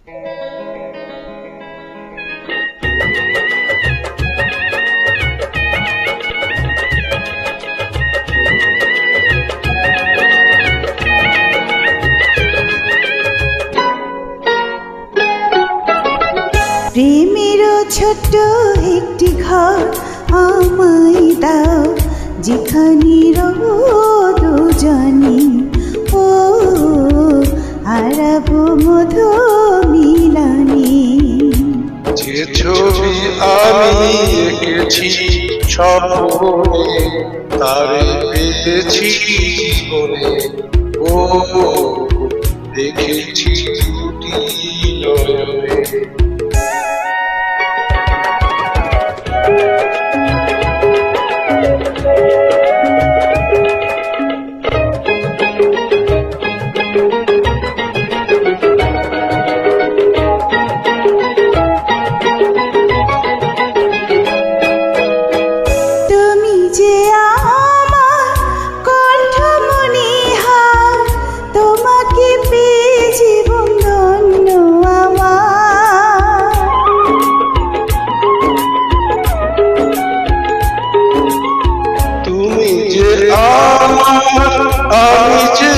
প্রেমের ছোট্ট একটি ঘর আমায় দাও, যেখানে রব দুজনে, ও হারাবো মধু মিলনে। যে ছবি আমি এঁকেছি স্বপ্নে, তারে পেয়েছি জীবনে, ও দেখেছি দুটি নয়নে। তুমি যে আমার কণ্ঠমণি হার, তোমাকে পেয়ে জীবন ধন্য আমার। তুমি যে আমার, আমি যে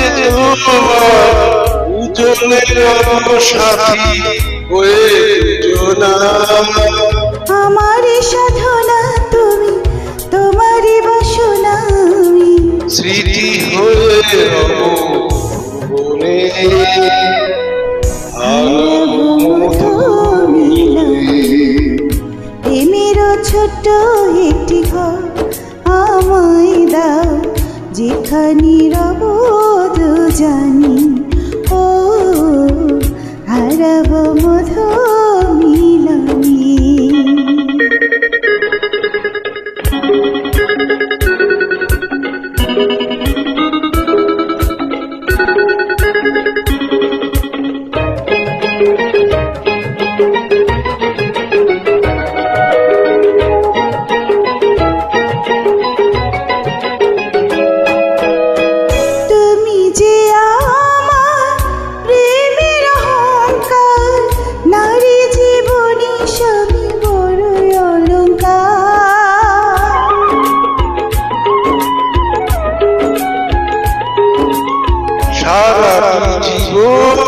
তোমার, দুজনের সাথী হয়ে দুজনা। আমারই সাধনা তুমি, তোমারই বাসনা আমি, স্মৃতি হয়ে রব ভুবনে, হারাবো মধু মিলনে। প্রেমের ছোট্ট একটি ঘর আমায় দাও, যেখানে রব দুজনে, ও হারাবো মধু মিলনে। তুমি যে আমার প্রেমের অহংকার, নারী জীবনী স্বামী বড় অলংকার। সারা জীবন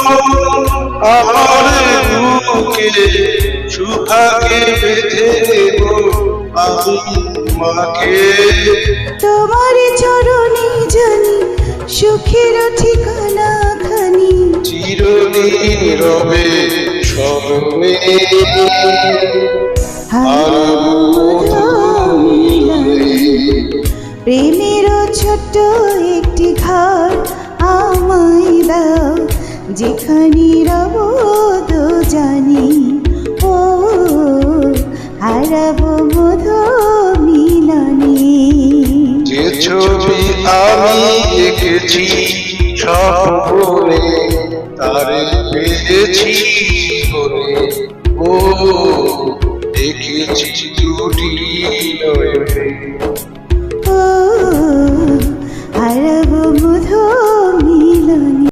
আমার বুকে সুহাগে বেঁধে দেব আমি তোমাকে। তোমার চরণে জানি সুখের ঠিকানা খানি, চিরদিন রবে স্মরণে, হারাবো মধু মিলনে। প্রেমের ছোট্ট একটি ঘর আমায় দাও, যেখানে রব দুজনে, ও হারাবো মধু মিলনে। যে ছবি আমি এঁকেছি স্বপ্নে, তারে পেয়েছি জীবনে, ও দেখেছি দুটি